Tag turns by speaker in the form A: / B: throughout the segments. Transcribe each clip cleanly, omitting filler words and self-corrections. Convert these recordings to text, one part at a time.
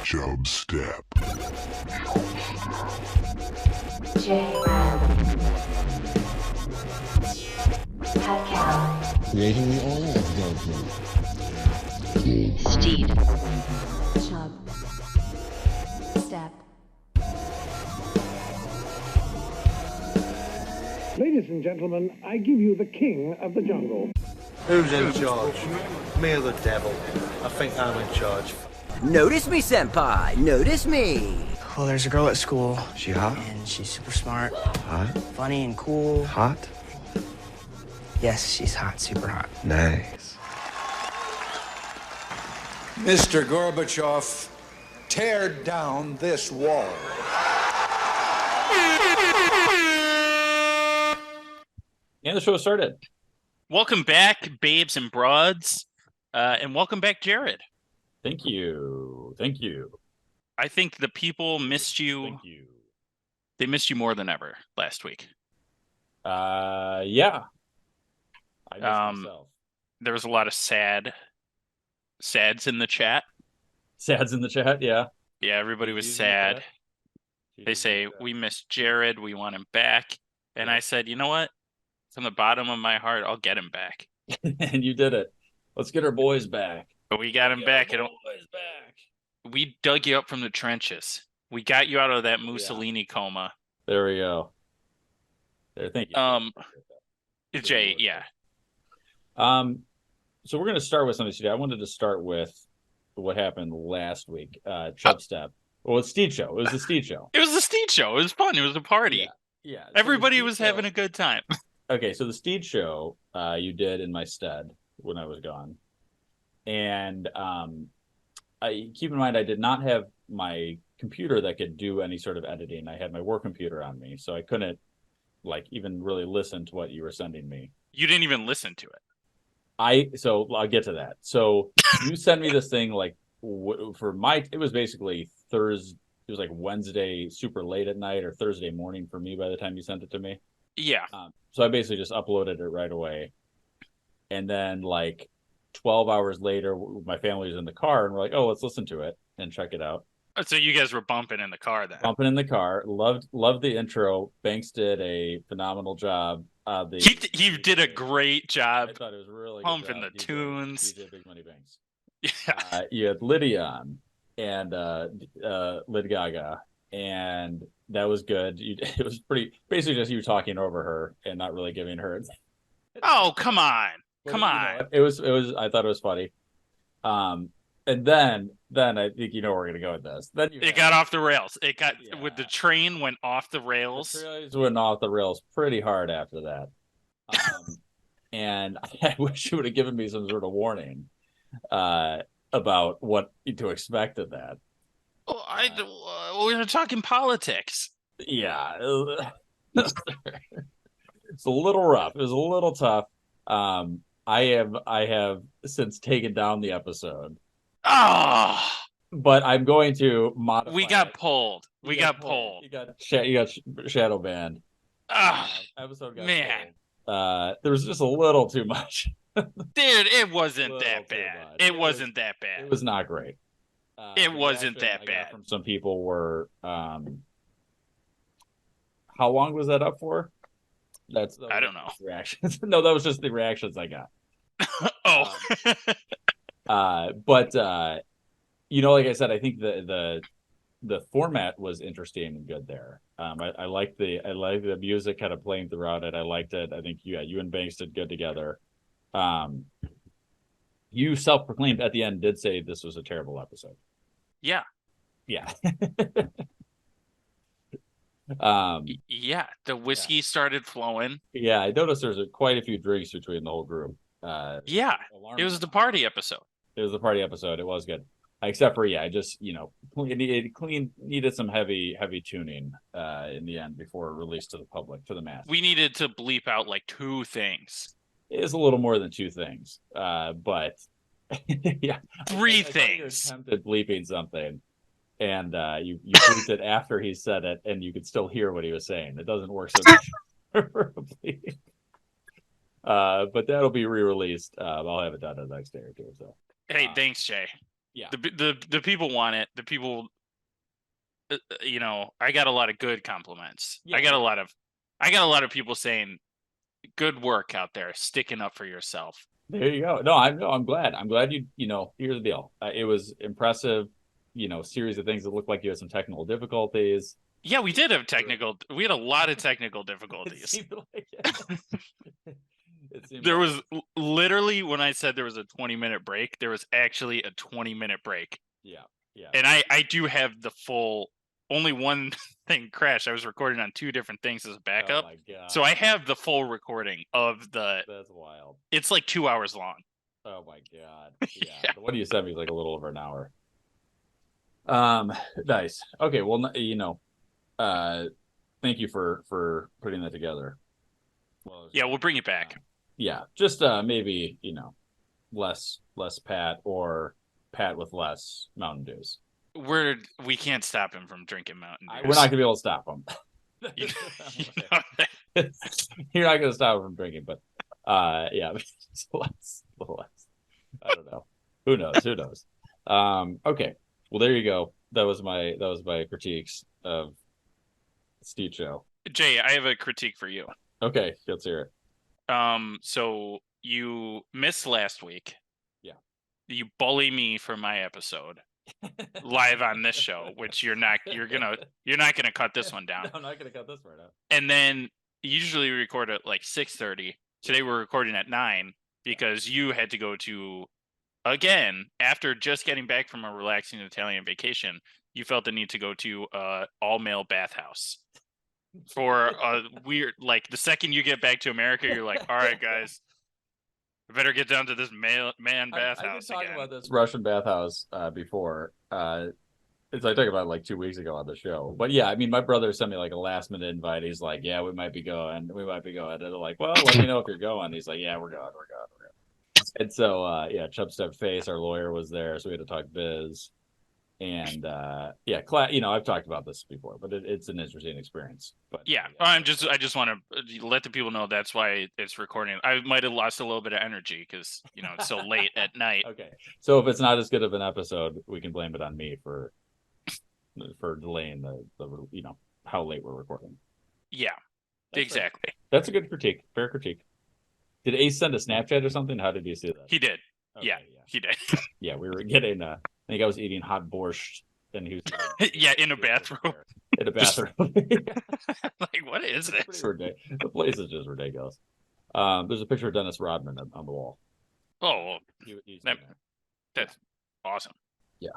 A: Chubstep.
B: Jrad. Akcelbs.
C: Creating the oil of judgment.
B: Steed. Chubstep.
D: Ladies and gentlemen, I give you the king of the jungle.
E: Who's in charge? Me or the devil? I think I'm in charge.
F: Notice me, senpai. Notice me.
G: Well, there's a girl at school.
E: She hot?
G: And she's super smart.
E: Hot?
G: Funny and cool.
E: Hot?
G: Yes, she's hot. Super hot.
E: Nice.
H: Mr. Gorbachev, tear down this wall.
I: And the show started.
J: Welcome back, babes and broads, and welcome back, Jared.
I: Thank you. Thank you.
J: I think the people missed you.
I: Thank you.
J: They missed you more than ever last week.
I: Yeah. I missed myself.
J: There was a lot of sads in the chat.
I: Sads in the chat, yeah.
J: Yeah, everybody was sad. They say, we missed Jared. We want him back. And I said, you know what? From the bottom of my heart, I'll get him back.
I: And you did it. Let's get our boys back.
J: But we got him back. We dug you up from the trenches. We got you out of that Mussolini coma.
I: There we go. There, thank you.
J: Jay, yeah.
I: So we're going to start with something today. I wanted to start with what happened last week. Chubstep. Well, it's SteedShow. It was the SteedShow.
J: It was the Steed Show. It was fun. It was a party.
I: Yeah.
J: Everybody was having a good time.
I: Okay, so the SteedShow you did in my stead when I was gone. And I keep in mind I did not have my computer that could do any sort of editing. I had my work computer on me, so I couldn't even really listen to what you were sending me.
J: You didn't even listen to it.
I: So I'll get to that. So you sent me this thing it was basically Thursday. It was like Wednesday, super late at night, or Thursday morning for me by the time you sent it to me.
J: Yeah.
I: So I basically just uploaded it right away. And then 12 hours later, my family was in the car and we're like, oh, let's listen to it and check it out.
J: So you guys were bumping in the car then?
I: Bumping in the car. Loved the intro. Banks did a phenomenal job.
J: He did a great job.
I: I thought it was really
J: pumping the tunes.
I: DJ Big Money Banks.
J: Yeah.
I: You had Lydia on and Lid Gaga, and that was good. It was basically just you talking over her and not really giving her.
J: Oh, come on. Come on.
I: It was. I thought it was funny. And then I think you know where we're gonna go with this. Then
J: it got off the rails. It got with the train went off the rails.
I: The trains went off the rails pretty hard after that. And I wish you would have given me some sort of warning about what to expect of that.
J: Oh, we were talking politics.
I: Yeah, it's a little rough. It was a little tough. I have since taken down the episode.
J: Oh,
I: but I'm going to modify.
J: We got pulled. We got pulled.
I: You got shadow banned. Episode got pulled. There was just a little too much.
J: Dude, it wasn't that bad. It wasn't that bad.
I: It was not great.
J: It wasn't that bad.
I: From some people were. How long was that up for?
J: I don't know.
I: Reactions. No, that was just the reactions I got.
J: Oh.
I: But like I said, I think the format was interesting and good there. I like the music kind of playing throughout it. I liked it. I think you and Banks did good together. You self-proclaimed at the end did say this was a terrible episode.
J: Yeah. Yeah, the whiskey started flowing.
I: Yeah, I noticed there's quite a few drinks between the whole group.
J: Yeah, it was the party episode.
I: It was the party episode. It was good, except for I just needed some heavy tuning in the end before release to the public, to the mass.
J: We needed to bleep out 2 things.
I: It's a little more than 2 things, but yeah,
J: 3 things.
I: You attempted bleeping something. And you bleeped it after he said it, and you could still hear what he was saying. It doesn't work so much. But that'll be re-released. I'll have it done in the next day or two. So,
J: hey, thanks, Jay.
I: Yeah.
J: The people want it. The people, I got a lot of good compliments.
I: Yeah.
J: I got a lot of people saying, "Good work out there, sticking up for yourself."
I: There you go. No, I'm glad. I'm glad here's the deal. It was impressive, series of things that looked like you had some technical difficulties.
J: Yeah, we did have we had a lot of technical
I: It
J: difficulties.
I: seemed like it.
J: There was literally, when I said there was a 20-minute break, there was actually a 20-minute break.
I: Yeah.
J: And I do have the full, only one thing crashed. I was recording on 2 different things as a backup.
I: Oh my God.
J: So I have the full recording of
I: That's wild.
J: It's like 2 hours long.
I: Oh my God.
J: Yeah.
I: The one you sent me is like a little over an hour. Nice. Okay. Well, thank you for putting that together. Well,
J: Yeah, we'll bring it back.
I: Yeah. Just maybe, less Pat, or Pat with less Mountain Dews.
J: We can't stop him from drinking Mountain Dews.
I: We're not gonna be able to stop him.
J: You
I: You're not gonna stop him from drinking, but yeah, just a little less. I don't know. Who knows? Okay. Well, there you go. That was my critiques of Steed Show.
J: Jay, I have a critique for you.
I: Okay, let's hear it.
J: So you missed last week.
I: Yeah.
J: You bully me for my episode live on this show, which you're not gonna cut this one down.
I: No, I'm not gonna cut this part out.
J: And then usually we record at like 6:30. Today we're recording at 9 because you had to go to, again, after just getting back from a relaxing Italian vacation, you felt the need to go to a all-male bathhouse for a weird, like, the second you get back to America, you're like, all right, guys, I better get down to this man bathhouse
I: I did talk
J: again.
I: about this Russian bathhouse before. I talked about it like 2 weeks ago on the show. But yeah, I mean, my brother sent me like a last minute invite. He's like, yeah, we might be going. And they're like, well, let me know if you're going. He's like, yeah, we're going. And so, Chubstep Face, our lawyer, was there. So we had to talk biz. And I've talked about this before, but it's an interesting experience. But
J: yeah, I just want to let the people know that's why it's recording. I might have lost a little bit of energy because it's so late at night.
I: Okay, so if it's not as good of an episode, we can blame it on me for delaying the how late we're recording.
J: Yeah, exactly.
I: That's a good critique. Fair critique. Did Ace send a Snapchat or something? How did you see that?
J: He did.
I: Okay,
J: yeah, he did.
I: Yeah, we were getting. I think I was eating hot borscht, and he was.
J: Yeah, in a bathroom.
I: In a bathroom.
J: Like, what is this?
I: The place is just ridiculous. There's a picture of Dennis Rodman on the wall.
J: Oh,
I: He's
J: that's awesome.
I: Yeah.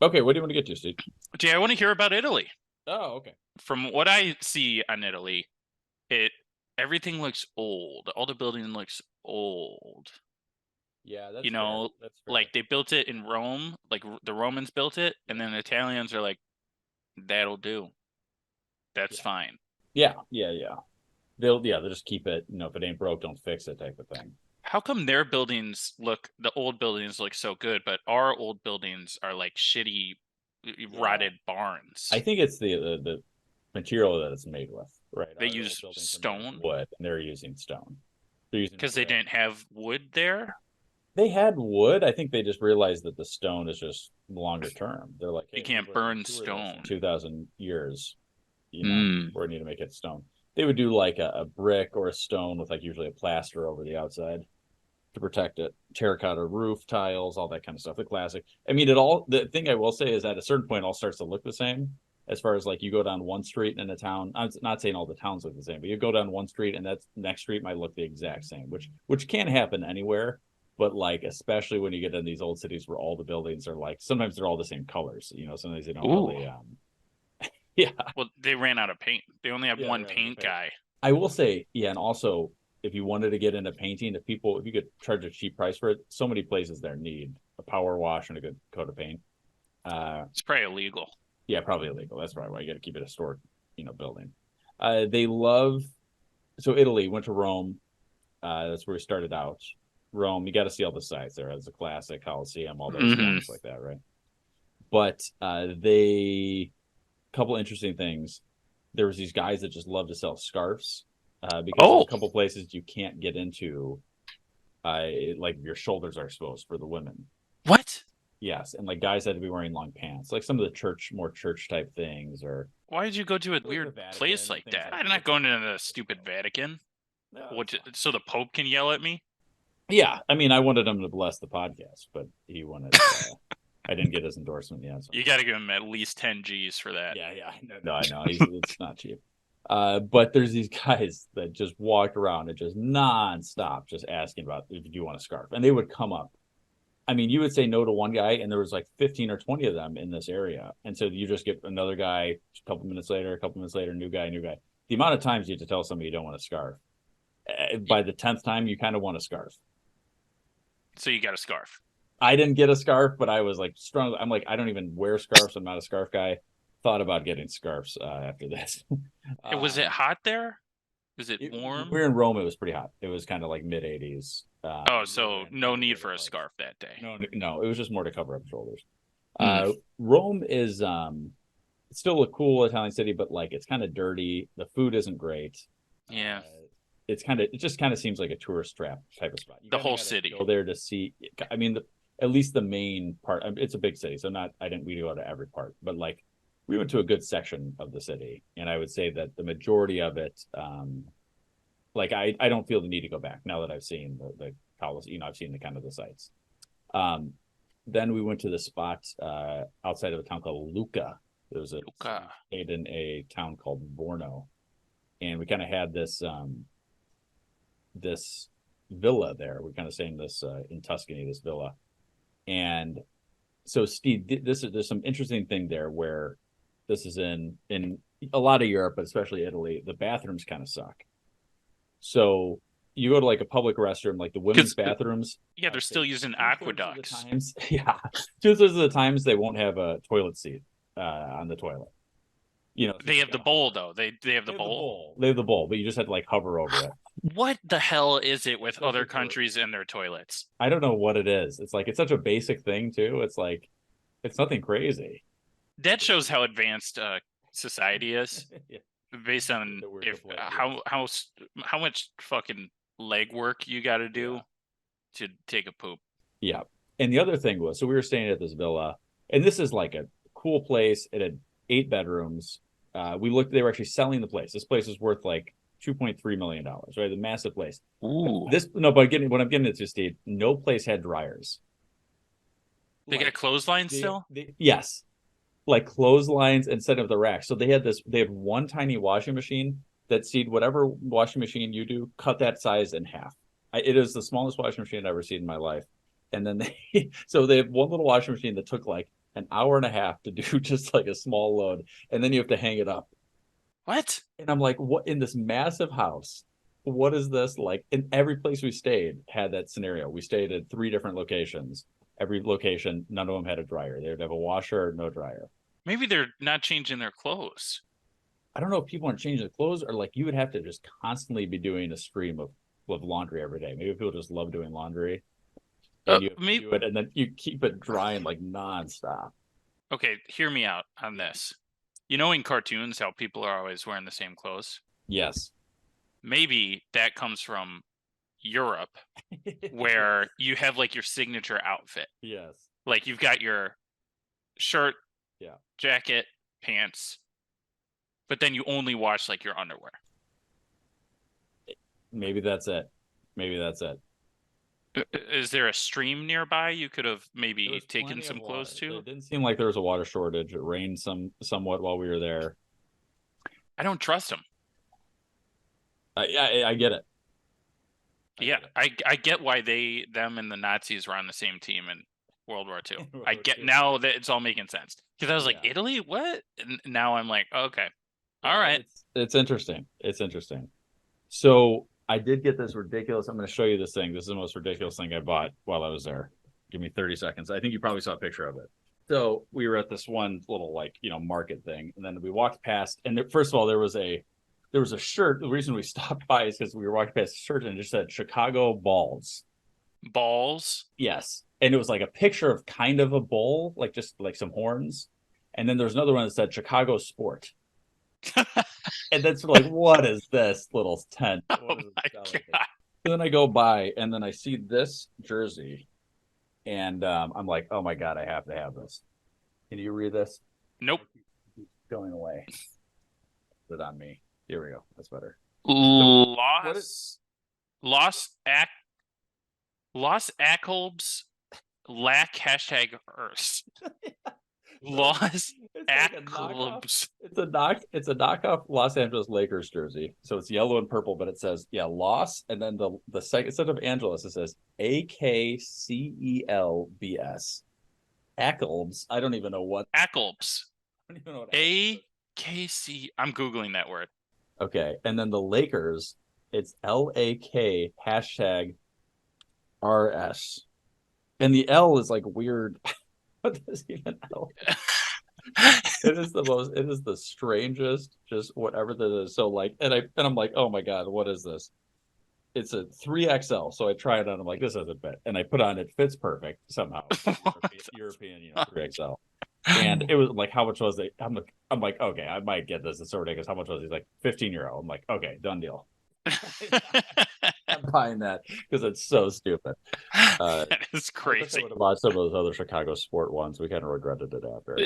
I: Okay, what do you want to get to, Steve?
J: Jay, I want to hear about Italy.
I: Oh, okay.
J: From what I see on Italy, everything looks old. All the building looks old.
I: Yeah, that's
J: that's fair. Like they built it in Rome, like the Romans built it, and then the Italians are like, that'll do. That's fine.
I: Yeah. They'll just keep it, if it ain't broke, don't fix it type of thing.
J: How come their buildings the old buildings look so good, but our old buildings are like shitty, rotted barns?
I: I think it's the material that it's made with, right?
J: They use stone,
I: wood, and they're using stone.
J: Because they didn't have wood there.
I: They had wood. I think they just realized that the stone is just longer term. They're like, hey,
J: you can't burn stone.
I: 2,000 years, we need to make it stone. They would do like a brick or a stone with like usually a plaster over the outside to protect it. Terracotta roof, tiles, all that kind of stuff. The classic. I mean, the thing I will say is at a certain point, it all starts to look the same. As far as like you go down one street in a town, I'm not saying all the towns look the same, but you go down one street and that next street might look the exact same, which can happen anywhere. But like, especially when you get in these old cities where all the buildings are like, sometimes they're all the same colors. Sometimes they don't really. Yeah.
J: Well, they ran out of paint. They only have one paint guy.
I: I will say, and also, if you wanted to get into painting, if you could charge a cheap price for it, so many places there need a power wash and a good coat of paint.
J: It's probably illegal.
I: Yeah, probably illegal. That's probably why you got to keep it a historic, building. They love. So Italy, went to Rome. That's where we started out. Rome, you got to see all the sites there. It's a classic Colosseum, all those things like that, right? But couple interesting things. There was these guys that just love to sell scarves because there's a couple places you can't get into like your shoulders are exposed for the women.
J: What?
I: Yes, and like guys had to be wearing long pants, like some of the more church type things, or
J: Why did you go to a
I: the
J: weird
I: Vatican
J: place
I: and
J: like
I: things
J: that?
I: like
J: I'm not going to the stupid Vatican.
I: No,
J: What?
I: it's fine.
J: So the Pope can yell at me?
I: Yeah, I mean, I wanted him to bless the podcast, but he wanted. I didn't get his endorsement yet. So.
J: You got to give him at least 10 G's for that.
I: Yeah, no, I know. It's not cheap. But there's these guys that just walked around and just nonstop, just asking about if you want a scarf, and they would come up. I mean, you would say no to one guy, and there was like 15 or 20 of them in this area, and so you just get another guy a couple minutes later, new guy. The amount of times you have to tell somebody you don't want a scarf, by the 10th time, you kind of want a scarf.
J: So you got a scarf.
I: I didn't get a scarf, but I was like strong. I'm like, I don't even wear scarves. I'm not a scarf guy. Thought about getting scarves after this.
J: Was it hot there? Was it warm?
I: We were in Rome. It was pretty hot. It was kind of like mid 80s.
J: Oh, so no need for a scarf that day.
I: No, it was just more to cover up shoulders. Rome is still a cool Italian city, but like it's kind of dirty. The food isn't great.
J: Yeah.
I: It just kind of seems like a tourist trap type of spot.
J: The whole city.
I: Go there to see. I mean, at least the main part. It's a big city, so we go to every part, but like we went to a good section of the city, and I would say that the majority of it, like I don't feel the need to go back now that I've seen the Colosseum. I've seen the kind of the sites. Then we went to the spot outside of a town called Lucca. There was stayed in a town called Borno, and we kind of had this villa there. We're kind of saying this in Tuscany, this villa. And so Steed, there's some interesting thing there where this is in a lot of Europe, but especially Italy, the bathrooms kind of suck. So you go to like a public restroom, like the women's bathrooms.
J: Yeah, they're still using aqueducts.
I: Yeah. 2/3 of the times they won't have a toilet seat on the toilet. You know,
J: they have the bowl though. They have the bowl.
I: They have the bowl, but you just have to like hover over it.
J: What the hell is it with other countries and their toilets?
I: I don't know what it is. It's like it's such a basic thing too. It's like it's nothing crazy.
J: That shows how advanced society is,
I: Yeah.
J: based on how much fucking legwork you got to do to take a poop.
I: Yeah, and the other thing was, so we were staying at this villa, and this is like a cool place. It had 8 bedrooms. We looked; they were actually selling the place. This place is worth like $2.3 million, right? The massive place.
J: Ooh.
I: But what I'm getting into, Steve, no place had dryers.
J: They got clotheslines still?
I: Yes. Like clotheslines instead of the racks. So they had one tiny washing machine that Steve, whatever washing machine you do, cut that size in half. It is the smallest washing machine I've ever seen in my life. And then they have one little washing machine that took like an hour and a half to do just like a small load. And then you have to hang it up.
J: What?
I: And I'm like, what in this massive house? What is this like? In every place we stayed had that scenario. We stayed at 3 different locations. Every location, none of them had a dryer. They would have a washer or no dryer.
J: Maybe they're not changing their clothes.
I: I don't know if people aren't changing their clothes or like you would have to just constantly be doing a stream of laundry every day. Maybe people just love doing laundry. And you do it, and then you keep it drying like nonstop.
J: Okay, hear me out on this. You know in cartoons how people are always wearing the same clothes?
I: Yes.
J: Maybe that comes from Europe, where you have like your signature outfit.
I: Yes.
J: Like you've got your shirt, jacket, pants, but then you only wash like your underwear.
I: Maybe that's it.
J: Is there a stream nearby? You could have maybe taken some clothes to.
I: It didn't seem like there was a water shortage. It rained somewhat while we were there.
J: I don't trust them.
I: I get it.
J: I get why them and the Nazis were on the same team in World War II. I get now that it's all making sense. Because I was like, Italy? What? And now I'm like, okay. All right.
I: It's interesting. So I did get this ridiculous. I'm going to show you this thing. This is the most ridiculous thing I bought while I was there. Give me 30 seconds. I think you probably saw a picture of it. So we were at this one little market thing. And then we walked past. And first of all, there was a shirt. The reason we stopped by is because we were walking past a shirt and it just said Chicago Balls.
J: Balls?
I: Yes. And it was like a picture of kind of a bull, like just like some horns. And then there's another one that said Chicago Sport. And that's like, what is this little tent?
J: Oh my God.
I: So then I go by and then I see this jersey and I'm like, oh my God, I have to have this. Can you read this?
J: Nope.
I: Going away. Put it on me. Here we go. That's better.
J: Lost Akcelbs lack hashtag Earth. Lost Akcelbs.
I: It's a knockoff Los Angeles Lakers jersey. So it's yellow and purple, but it says loss, and then the second instead of Angeles, it says AKCELBS. Akcelbs. I don't even know what
J: Akcelbs.
I: I don't even know what
J: AKC. I'm googling that word.
I: Okay, and then the Lakers, it's LAK hashtag RS, and the L is like weird. What does even L? It is the strangest, just whatever that is. So like, and I'm like, oh my God, what is this? It's a 3XL. So I try it on. I'm like, this doesn't fit, and I put on. It fits perfect somehow. European, 3XL. And it was like, how much was it? I'm like, okay, I might get this. It's so ridiculous. How much was it? He's like, 15 €. I'm like, okay, done deal. I'm buying that because it's so stupid.
J: That is crazy.
I: I would have bought some of those other Chicago Sport ones. We kind of regretted it after.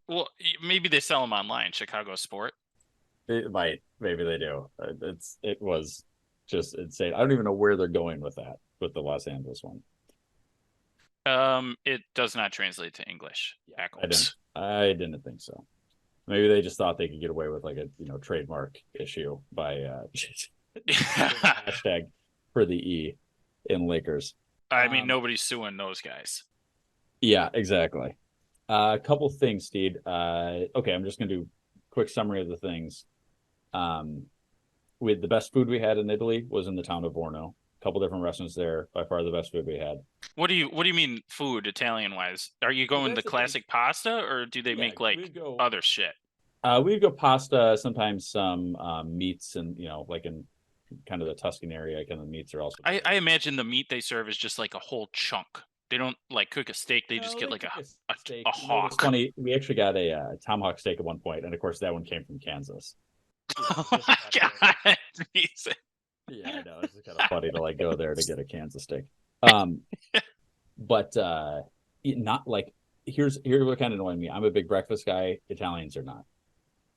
J: Well, maybe they sell them online. Chicago Sport.
I: It might. Maybe they do. It was just insane. I don't even know where they're going with that, with the Los Angeles one.
J: It does not translate to English.
I: I didn't think so. Maybe they just thought they could get away with like a trademark issue by hashtag for the E in Lakers.
J: I mean, nobody's suing those guys.
I: Yeah, exactly. A couple things, Steed. Okay, I'm just gonna do a quick summary of the things. With the best food we had in Italy was in the town of Vorno. A couple different restaurants there. By far the best food we had.
J: What do you mean food Italian wise? Are you going the classic pasta, or do they make like other shit?
I: We'd go pasta, sometimes some meats, and like in kind of the Tuscan area, kind of meats are also.
J: I imagine the meat they serve is just like a whole chunk. They don't like cook a steak. They just get like a hawk.
I: It's funny. We actually got a tomahawk steak at one point, and of course that one came from Kansas.
J: Oh my God.
I: Yeah, I know. It's kind of funny to like go there to get a Kansas steak. But not like here's what kind of annoying me. I'm a big breakfast guy. Italians are not.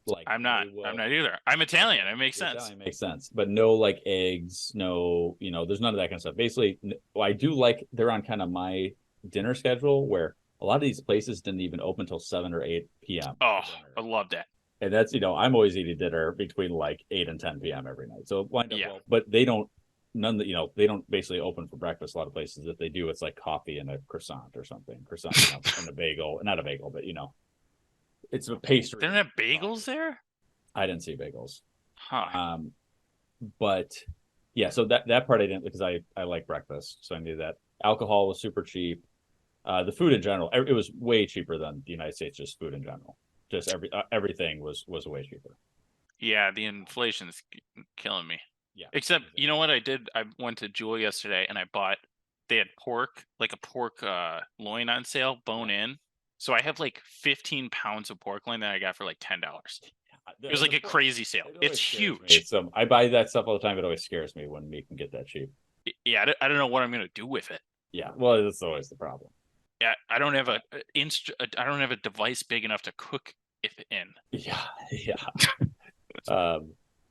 I: Like
J: I'm not either. I'm Italian. It makes sense.
I: Italian makes sense, but no like eggs, no, there's none of that kind of stuff. Basically, I do like they're on kind of my dinner schedule where a lot of these places didn't even open until 7 or 8 p.m.
J: Oh, I love that.
I: And that's I'm always eating dinner between like 8 and 10 p.m. every night. So lined up well, but they don't they don't basically open for breakfast. A lot of places, if they do, it's like coffee and a croissant or something. Croissant and a bagel, not a bagel, but it's a pastry.
J: They don't have bagels there?
I: I didn't see bagels.
J: Huh.
I: But yeah, so that part I didn't, because I like breakfast, so I knew that. Alcohol was super cheap. The food in general, it was way cheaper than the United States. Just food in general, just everything was way cheaper.
J: Yeah, the inflation's killing me.
I: Yeah.
J: Except, you know what I did? I went to Jewel yesterday and they had pork, like a pork loin on sale, bone in. So I have like 15 pounds of pork loin that I got for like $10. It was like a crazy sale. It's huge.
I: So I buy that stuff all the time. It always scares me when we can get that cheap.
J: Yeah, I don't know what I'm gonna do with it.
I: Yeah, well, that's always the problem.
J: Yeah, I don't have a device big enough to cook it in.
I: Yeah.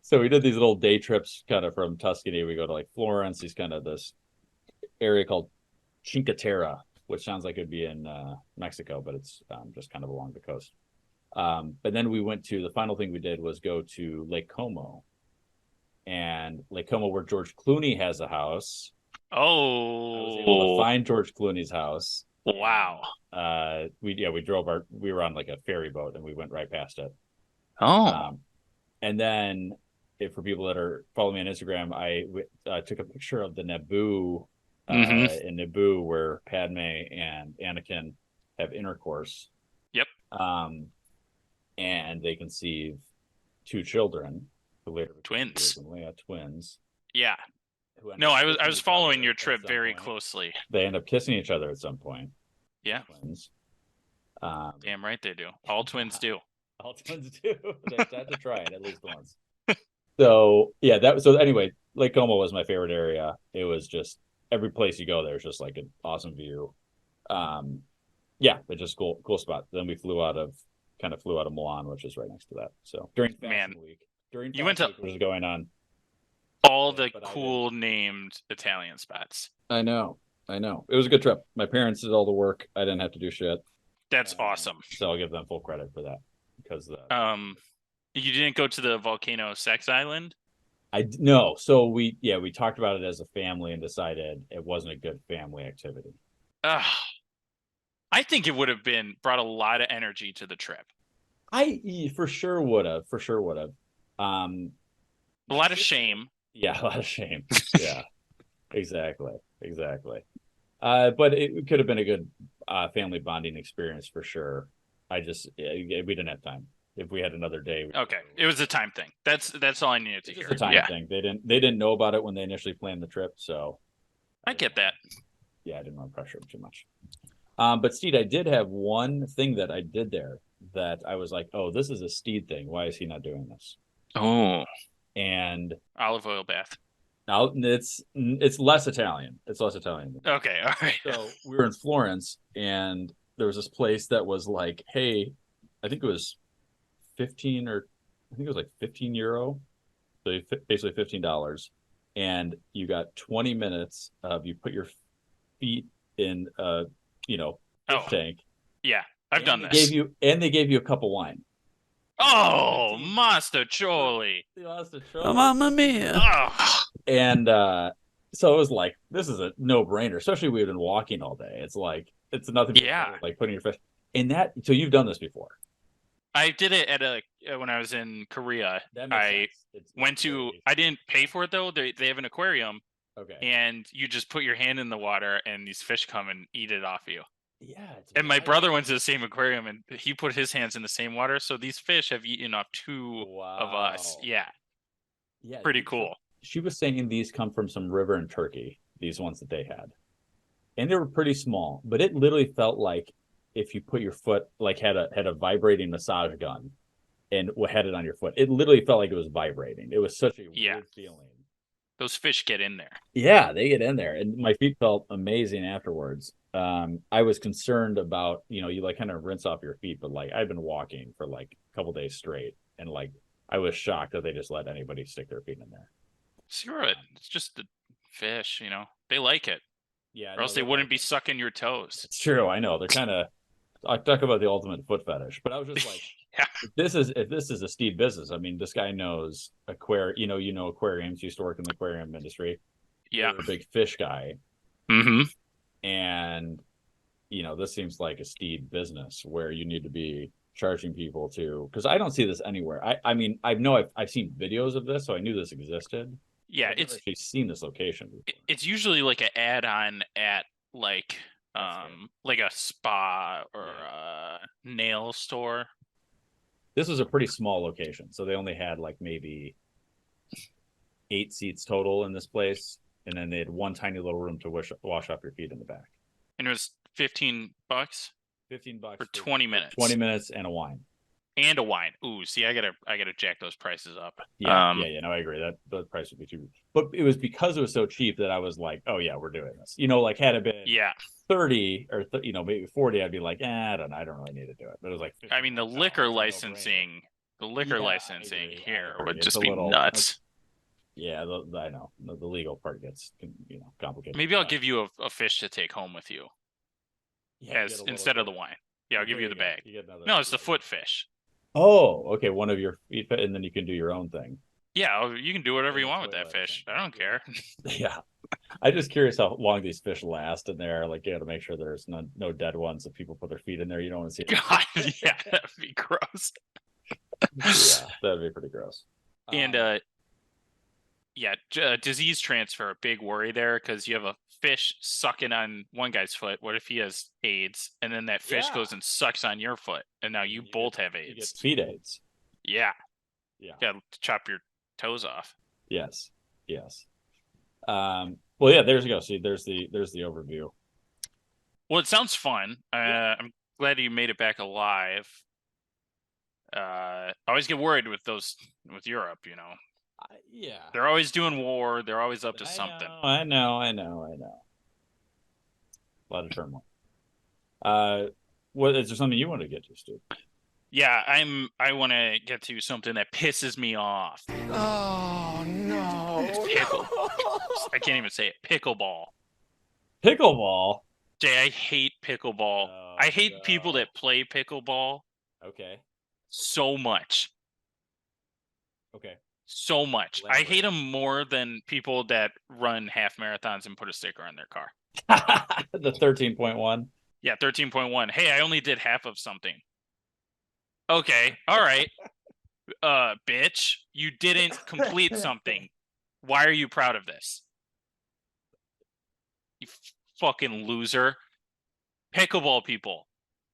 I: So we did these little day trips kind of from Tuscany. We go to like Florence, these kind of this area called Cinque Terre, which sounds like it'd be in Mexico, but it's just kind of along the coast. But then the final thing we did was go to Lake Como. And Lake Como, where George Clooney has a house.
J: Oh.
I: I was able to find George Clooney's house.
J: Wow.
I: We were on like a ferry boat and we went right past it.
J: Oh.
I: And then for people that are following me on Instagram, I took a picture of the Naboo in Naboo where Padme and Anakin have intercourse.
J: Yep.
I: And they conceive 2 children. Who later
J: twins.
I: Leia, twins.
J: Yeah. No, I was following your trip very closely.
I: They end up kissing each other at some point.
J: Yeah.
I: Twins.
J: Damn right they do. All twins do.
I: All twins do. They have to try it at least once. So yeah, so anyway, Lake Como was my favorite area. It was just every place you go there's just like an awesome view. Yeah, it's just cool spot. Then we flew out of Milan, which is right next to that. So during
J: Man,
I: Fashion Week, during
J: you went
I: Fashion
J: to
I: Week, what was going on?
J: all the
I: But I
J: cool named Italian spots.
I: I know. It was a good trip. My parents did all the work. I didn't have to do shit.
J: That's awesome.
I: So I'll give them full credit for that because
J: you didn't go to the volcano Sex Island?
I: no. So we talked about it as a family and decided it wasn't a good family activity.
J: I think it would have brought a lot of energy to the trip.
I: I for sure would have. A
J: lot of shame.
I: Yeah, a lot of shame. Yeah, exactly. But it could have been a good family bonding experience for sure. We didn't have time. If we had another day.
J: Okay, it was a time thing. That's all I needed to hear.
I: It's a time thing. They didn't know about it when they initially planned the trip, so
J: I get that.
I: Yeah, I didn't want to pressure them too much. But Steed, I did have one thing that I did there that I was like, oh, this is a Steed thing. Why is he not doing this?
J: Oh,
I: and
J: olive oil bath.
I: Now it's less Italian. It's less Italian.
J: Okay, all right.
I: So we were in Florence, and there was this place that was like, hey, I think it was 15 €15. So basically $15, and you got 20 minutes of you put your feet in fish tank.
J: Yeah, I've done this.
I: They gave you a cup of wine.
J: Oh, Master Choli.
I: Oh,
G: Mamma mia.
J: Oh.
I: And so it was like, this is a no-brainer, especially we've been walking all day. It's like, it's nothing like putting your fish in that. So you've done this before.
J: I did it when I was in Korea. I didn't pay for it though. They have an aquarium.
I: Okay.
J: And you just put your hand in the water and these fish come and eat it off you.
I: Yeah.
J: And my brother went to the same aquarium and he put his hands in the same water. So these fish have eaten off two of us. Yeah.
I: Yeah.
J: Pretty cool.
I: She was saying these come from some river in Turkey, these ones that they had. And they were pretty small, but it literally felt like if you put your foot, like had a vibrating massage gun and had it on your foot, it literally felt like it was vibrating. It was such a weird feeling.
J: Those fish get in there.
I: Yeah, they get in there. And my feet felt amazing afterwards. I was concerned about, you like kind of rinse off your feet, but like I've been walking for like a couple days straight, and like I was shocked that they just let anybody stick their feet in there.
J: Screw it. It's just the fish, they like it.
I: Yeah.
J: Or else they wouldn't be sucking your toes.
I: It's true. I know. They're kind of, I talk about the ultimate foot fetish, but I was just like, if this is a Steed business, I mean, this guy knows aquariums, used to work in the aquarium industry.
J: Yeah.
I: You're a big fish guy.
J: Mm-hmm.
I: And, this seems like a Steed business where you need to be charging people because I don't see this anywhere. I mean, I've seen videos of this, so I knew this existed.
J: Yeah.
I: I've actually seen this location before.
J: It's usually like an add-on at like a spa or a nail store.
I: This was a pretty small location, so they only had like maybe 8 seats total in this place, and then they had one tiny little room to wash off your feet in the back.
J: And it was $15.
I: $15
J: for 20 minutes.
I: 20 minutes and a wine.
J: And a wine. Ooh, see, I gotta jack those prices up.
I: Yeah, no, I agree. The price would be too. But it was because it was so cheap that I was like, oh yeah, we're doing this. Like had it been 30 or maybe 40, I'd be like, I don't really need to do it. But it was like,
J: I mean, the liquor licensing here would just be nuts.
I: Yeah, I know the legal part gets complicated.
J: Maybe I'll give you a fish to take home with you, instead of the wine. Yeah, I'll give you the bag. No, it's the foot fish.
I: Oh, okay. One of your feet, and then you can do your own thing.
J: Yeah, you can do whatever you want with that fish. I don't care.
I: Yeah, I'm just curious how long these fish last in there. Like, you got to make sure there's no dead ones. If people put their feet in there, you don't want to see it.
J: God, yeah, that'd be gross.
I: Yeah, that'd be pretty gross.
J: And disease transfer, a big worry there because you have a fish sucking on one guy's foot. What if he has AIDS, and then that fish goes and sucks on your foot, and now you both have AIDS?
I: You get feet AIDS.
J: Yeah.
I: Yeah.
J: You gotta chop your toes off.
I: Yes. Well, yeah. There's you go. See, there's the overview.
J: Well, it sounds fun. I'm glad you made it back alive. I always get worried with Europe.
I: Yeah.
J: They're always doing war. They're always up to something.
I: I know. A lot of turmoil. What is there something you want to get to, Stu?
J: Yeah, I want to get to something that pisses me off.
H: Oh, no.
J: Pickle. I can't even say it. Pickleball.
I: Pickleball.
J: Jay, I hate pickleball.
I: Oh,
J: I hate
I: no.
J: people that play pickleball
I: Okay.
J: so much.
I: Okay.
J: So much. I
I: Elaborate.
J: hate them more than people that run half marathons and put a sticker on their car.
I: The 13.1.
J: Yeah, 13.1. Hey, I only did half of something. Okay, all right. Bitch, you didn't complete something. Why are you proud of this? You fucking loser. Pickleball people.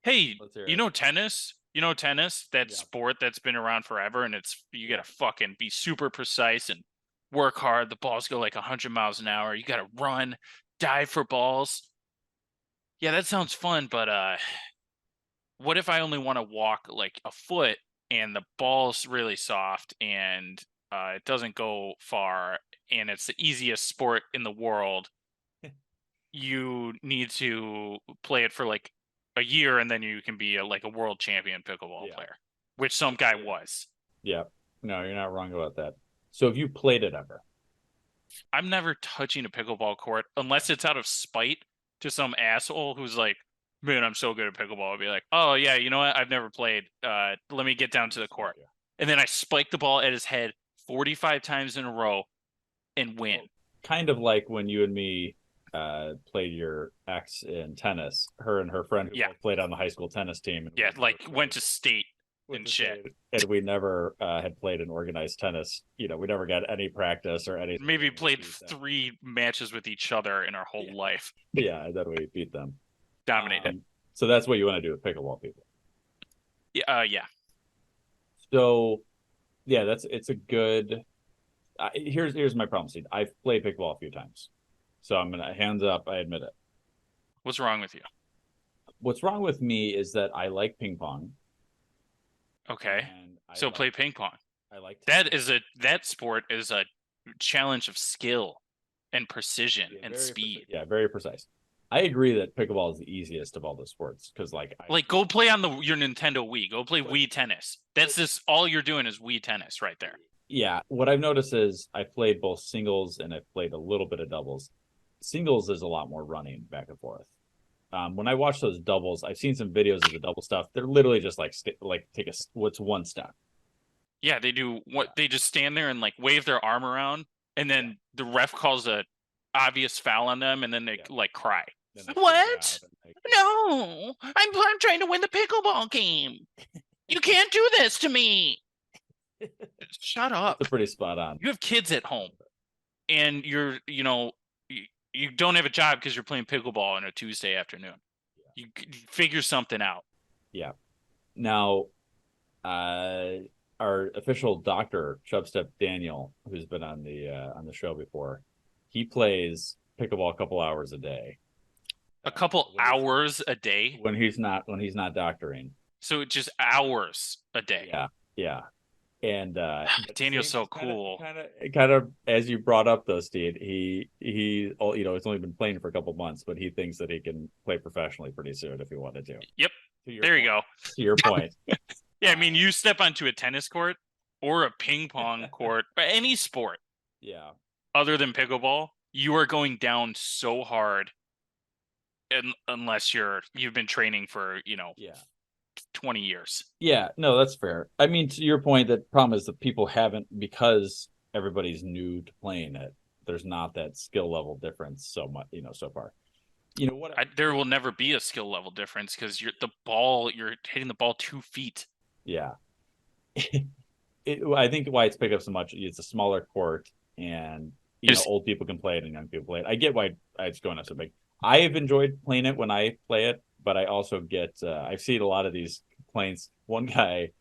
J: Hey,
I: Let's hear
J: you
I: it.
J: know tennis? You know tennis? That
I: Yeah.
J: sport that's been around forever, and you gotta fucking be super precise and work hard. The balls go like 100 miles an hour. You gotta run, dive for balls. Yeah, that sounds fun, but what if I only want to walk like a foot and the ball's really soft and it doesn't go far and it's the easiest sport in the world? You need to play it for like a year and then you can be like a world champion pickleball
I: Yeah.
J: player, which some guy was.
I: Yeah. No, you're not wrong about that. So have you played it ever?
J: I'm never touching a pickleball court unless it's out of spite to some asshole who's like, man, I'm so good at pickleball. I'll be like, oh yeah, you know what? I've never played. Let me get down to the court. And then I spike the ball at his head 45 times in a row and win.
I: Kind of like when you and me played your ex in tennis. Her and her friend who
J: Yeah.
I: both played on the high school tennis team.
J: Yeah, like went to state and shit.
I: And we never had played an organized tennis. You know, we never got any practice or anything.
J: Maybe played 3 matches with each other in our whole life.
I: Yeah, and then we beat them.
J: Dominated.
I: So that's what you want to do with pickleball people.
J: Yeah.
I: So, yeah, it's a good. Here's my problem, Steve. I've played pickleball a few times, so I'm gonna hands up. I admit it.
J: What's wrong with you?
I: What's wrong with me is that I like ping pong.
J: Okay.
I: And
J: So play ping pong.
I: I like
J: That sport is a challenge of skill and precision and speed.
I: Yeah, very precise. I agree that pickleball is the easiest of all the sports because, like
J: go play on your Nintendo Wii. Go play Wii tennis. That's just all you're doing is Wii tennis right there.
I: Yeah, what I've noticed is I've played both singles and I've played a little bit of doubles. Singles is a lot more running back and forth. When I watch those doubles, I've seen some videos of the double stuff. They're literally just like take what's one step.
J: Yeah, they do they just stand there and like wave their arm around, and then the ref calls a obvious foul on them, and then they like cry. What? No, I'm trying to win the pickleball game. You can't do this to me. Shut up.
I: That's pretty spot on.
J: You have kids at home, and you don't have a job because you're playing pickleball on a Tuesday afternoon. You figure something out.
I: Yeah. Now, our official doctor, Chubstep Daniel, who's been on the show before, he plays pickleball a couple hours a day.
J: A couple hours a day
I: when he's not doctoring.
J: So just hours a day.
I: Yeah. And
J: Daniel's so cool.
I: Kind of as you brought up though, Steed, he he's only been playing for a couple months, but he thinks that he can play professionally pretty soon if he wanted to.
J: Yep. There you go.
I: To your point.
J: Yeah, I mean, you step onto a tennis court or a ping pong court, or any sport.
I: Yeah.
J: Other than pickleball, you are going down so hard, unless you've been training for 20 years.
I: Yeah, no, that's fair. I mean, to your point, the problem is that people haven't, because everybody's new to playing it. There's not that skill level difference so much, so far. You know what?
J: There will never be a skill level difference because you're hitting the ball 2 feet.
I: Yeah. I think why it's picked up so much, it's a smaller court, and old people can play it and young people play it. I get why it's going up so big. I have enjoyed playing it when I play it, but I also get I've seen a lot of these complaints. One guy,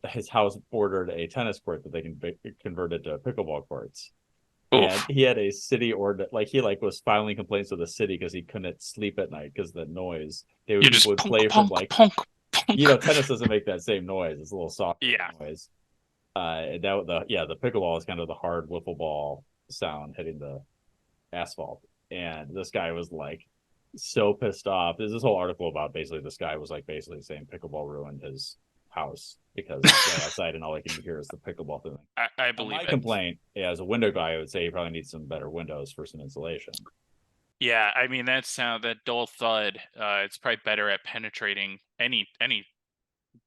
I: his house ordered a tennis court that they can convert it to pickleball courts.
J: Oof.
I: And he had a city order, he was filing complaints with the city because he couldn't sleep at night because of the noise. They would play from tennis doesn't make that same noise. It's a little soft noise. The pickleball is kind of the hard wiffle ball sound hitting the asphalt, and this guy was like so pissed off. There's this whole article about basically this guy was like basically saying pickleball ruined his house because he's going outside and all I can hear is the pickleball thing.
J: I believe
I: my
J: it.
I: complaint, as a window guy, I would say you probably need some better windows for some insulation.
J: Yeah, I mean that dull thud. It's probably better at penetrating any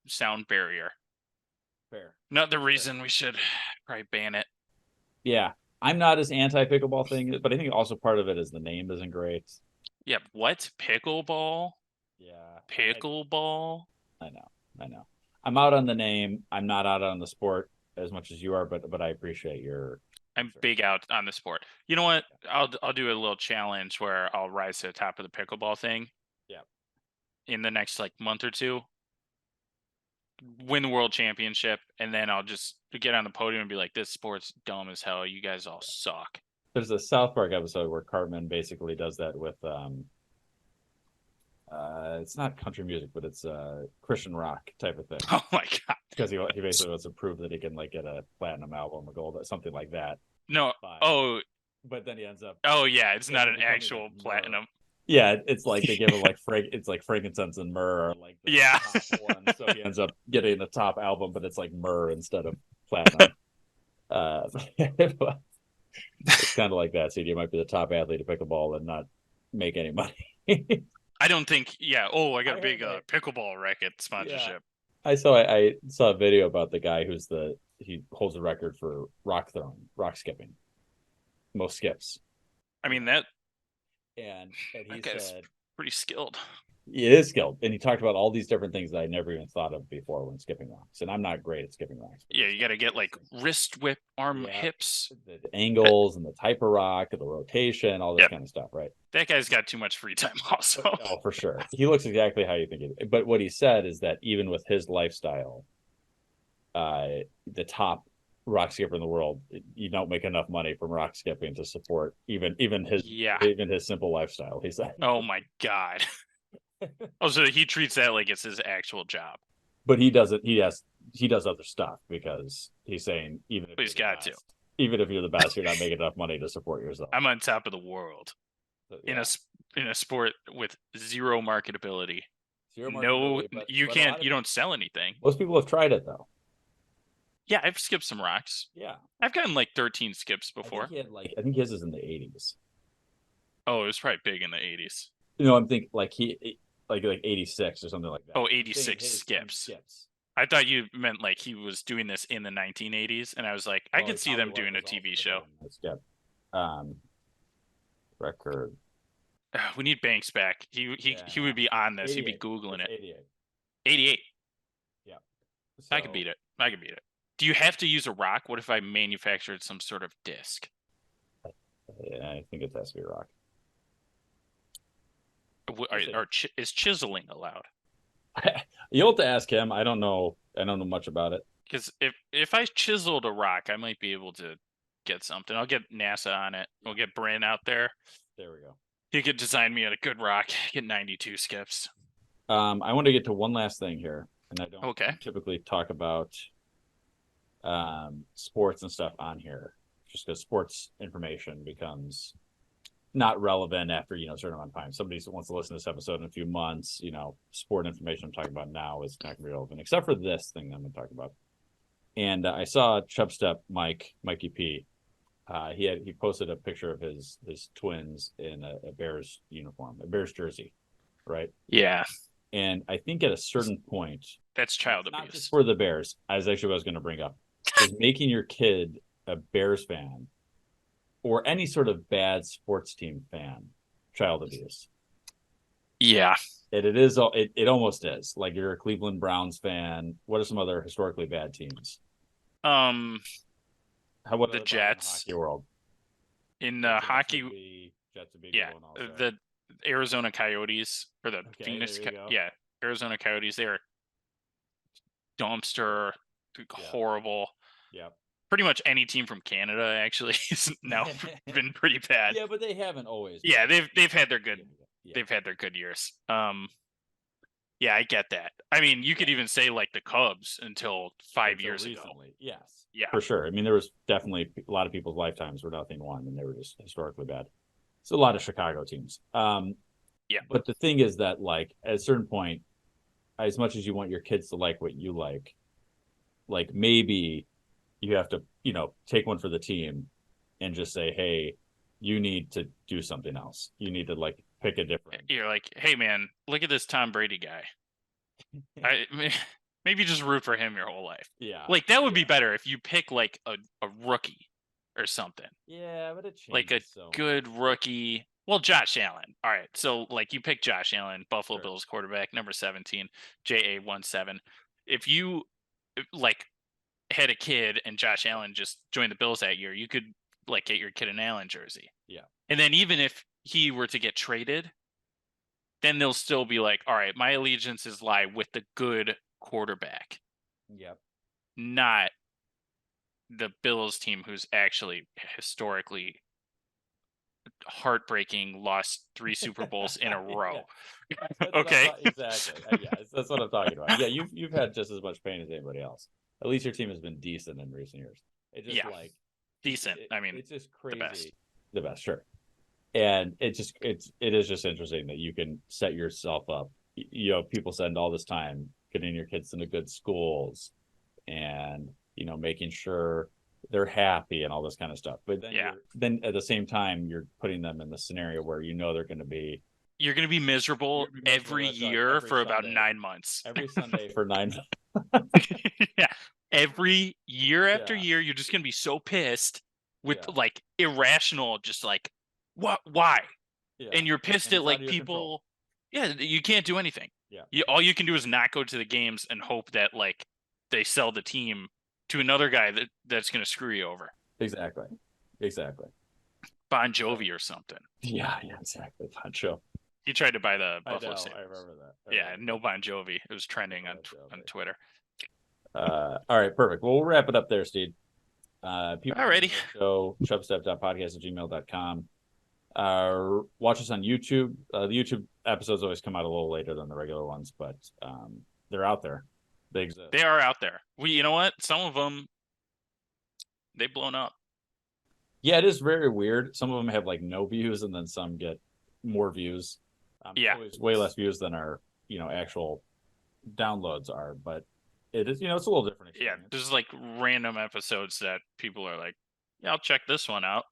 J: sound barrier.
I: Fair.
J: Not the reason we should probably ban it.
I: Yeah, I'm not as anti pickleball thing, but I think also part of it is the name isn't great.
J: Yeah, what pickleball?
I: Yeah,
J: Pickleball.
I: I know. I'm out on the name. I'm not out on the sport as much as you are, but I appreciate your.
J: I'm big out on the sport. You know what? I'll do a little challenge where I'll rise to the top of the pickleball thing.
I: Yeah.
J: In the next like month or two, win the world championship, and then I'll just get on the podium and be like, "This sport's dumb as hell. You guys all suck."
I: There's a South Park episode where Cartman basically does that with it's not country music, but it's Christian rock type of thing.
J: Oh my god!
I: Because he basically wants to prove that he can like get a platinum album or gold, something like that.
J: No.
I: But then he ends up.
J: Oh yeah, it's not an actual platinum.
I: Yeah, it's like they give him like it's like frankincense and myrrh, or like the top one, so he ends up getting the top album, but it's like myrrh instead of platinum. It's kind of like that. So you might be the top athlete of pickleball and not make any money.
J: I don't think. Yeah. Oh, I got a big pickleball racket sponsorship.
I: Yeah. I saw a video about the guy he holds the record for rock skipping, most skips.
J: I mean that.
I: And he
J: said pretty skilled.
I: It is skilled, and he talked about all these different things that I never even thought of before when skipping rocks. And I'm not great at skipping rocks.
J: Yeah, you got to get like wrist whip, arm, hips,
I: the angles, and the type of rock, and the rotation, all this kind of stuff, right?
J: That guy's got too much free time, also.
I: Oh, for sure. He looks exactly how you think it. But what he said is that even with his lifestyle, the top rock skipper in the world, you don't make enough money from rock skipping to support even his simple lifestyle. He said.
J: Oh my god. Oh, so he treats that like it's his actual job.
I: But he doesn't. He does other stuff because he's saying even if even if you're the best, you're not making enough money to support yourself.
J: I'm on top of the world in a sport with zero marketability. You don't sell anything.
I: Most people have tried it though.
J: Yeah, I've skipped some rocks.
I: Yeah,
J: I've gotten like 13 skips before.
I: I think his is in the 80s.
J: Oh, it was probably big in the 80s.
I: I'm thinking like 86 or something like that.
J: Oh, 86 skips. I thought you meant like he was doing this in the 1980s, and I was like, I could see them doing a TV show.
I: Record.
J: We need Banks back. He would be on this. He'd be Googling it. 88.
I: Yeah.
J: I could beat it. Do you have to use a rock? What if I manufactured some sort of disc?
I: Yeah, I think it has to be a rock.
J: Is chiseling allowed?
I: You'll have to ask him. I don't know much about it.
J: Because if I chiseled a rock, I might be able to get something. I'll get NASA on it. We'll get Brent out there.
I: There we go.
J: He could design me a good rock. Get 92 skips.
I: I want to get to one last thing here, and I don't typically talk about sports and stuff on here, just because sports information becomes not relevant after a certain amount of time. Somebody wants to listen to this episode in a few months, sport information I'm talking about now is not going to be relevant, except for this thing that I'm going to talk about. And I saw Chubstep Mikey P. He posted a picture of his twins in a Bears uniform, a Bears jersey, right?
J: Yeah.
I: And I think at a certain point,
J: that's child abuse.
I: Not just for the Bears, as actually what I was going to bring up, is making your kid a Bears fan or any sort of bad sports team fan child abuse.
J: Yeah.
I: It almost is. Like you're a Cleveland Browns fan. What are some other historically bad teams?
J: The
I: In
J: Jets.
I: the hockey world.
J: In the hockey,
I: Jets would be
J: the Arizona Coyotes or the Phoenix. Yeah, Arizona Coyotes. They're dumpster, horrible.
I: Yeah.
J: Pretty much any team from Canada actually has now been pretty bad.
I: Yeah, but they haven't always.
J: Yeah, they've had their good. Yeah. They've had their good years. Yeah, Yeah, I get that. I mean, you could even say like the Cubs until 5 years ago.
I: Recently. Yes.
J: Yeah.
I: For sure. I mean, there was definitely a lot of people's lifetimes where nothing won, and they were just historically bad. It's a lot of Chicago teams.
J: Yeah.
I: But the thing is that, like, at a certain point, as much as you want your kids to like what you like maybe you have to, take one for the team and just say, hey, you need to do something else. You need to like pick a different.
J: You're like, hey man, look at this Tom Brady guy. Maybe just root for him your whole life.
I: Yeah.
J: Like that would be better if you pick like a rookie or something.
I: Yeah, but it changes
J: Like a
I: so
J: good
I: much.
J: rookie. Well, Josh Allen. All right. So like you pick Josh Allen, Buffalo
I: Sure.
J: Bills quarterback, number 17, JA17. If you like had a kid and Josh Allen just joined the Bills that year, you could like get your kid an Allen jersey.
I: Yeah.
J: And then even if he were to get traded, then they'll still be like, all right, my allegiances lie with the good quarterback,
I: Yep.
J: not the Bills team who's actually historically heartbreaking, lost 3 Super Bowls in a row. Okay.
I: Exactly. Yeah, that's what I'm talking about. Yeah, you've had just as much pain as anybody else. At least your team has been decent in recent years. It just
J: decent. I mean,
I: it's just crazy.
J: best.
I: The best, sure. And it is just interesting that you can set yourself up. People spend all this time getting your kids into good schools and making sure they're happy and all this kind of stuff. But then then at the same time you're putting them in the scenario where they're going to be
J: miserable every year for about
I: Sunday.
J: 9 months.
I: Every Sunday for 9 months.
J: Yeah. Every year after year, you're just gonna be so pissed with like irrational, just like why?
I: Yeah.
J: And you're pissed
I: And
J: at
I: it's
J: like
I: out of your
J: people.
I: control.
J: Yeah, you can't do anything.
I: Yeah.
J: All you can do is not go to the games and hope that like they sell the team to another guy that's gonna screw you over.
I: Exactly.
J: Bon Jovi or something.
I: Yeah, exactly. Bon Jovi.
J: He tried to buy the Buffalo
I: I
J: Sabres.
I: remember that.
J: No Bon Jovi. It was trending on Twitter.
I: All right, perfect. Well, we'll wrap it up there, Steed. People
J: Alrighty.
I: Show chubstep.podcast@gmail.com. Watch us on YouTube. The YouTube episodes always come out a little later than the regular ones, but they're out there. They exist.
J: They are out there. You know what? Some of them, they've blown up.
I: Yeah, it is very weird. Some of them have like no views, and then some get more views. Always way less views than our actual downloads are, but it is it's a little different experience.
J: Yeah, there's like random episodes that people are like, yeah, I'll check this one out.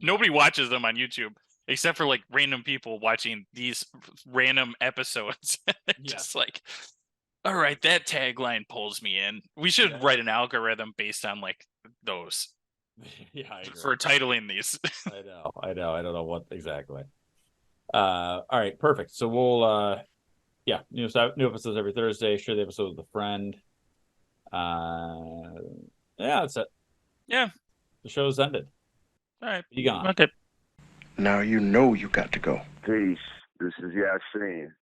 J: Nobody watches them on YouTube except for like random people watching these random episodes. Just like, all right, that tagline pulls me in. We should write an algorithm based on like those.
I: Yeah, I agree.
J: For titling these.
I: I know. I don't know what exactly. All right, perfect. So we'll new episodes every Thursday. Share the episode with a friend. That's it.
J: Yeah.
I: The show's ended.
J: All right.
I: You gone.
J: Okay.
H: Now you know you got to go.
A: Peace. This is Yasin.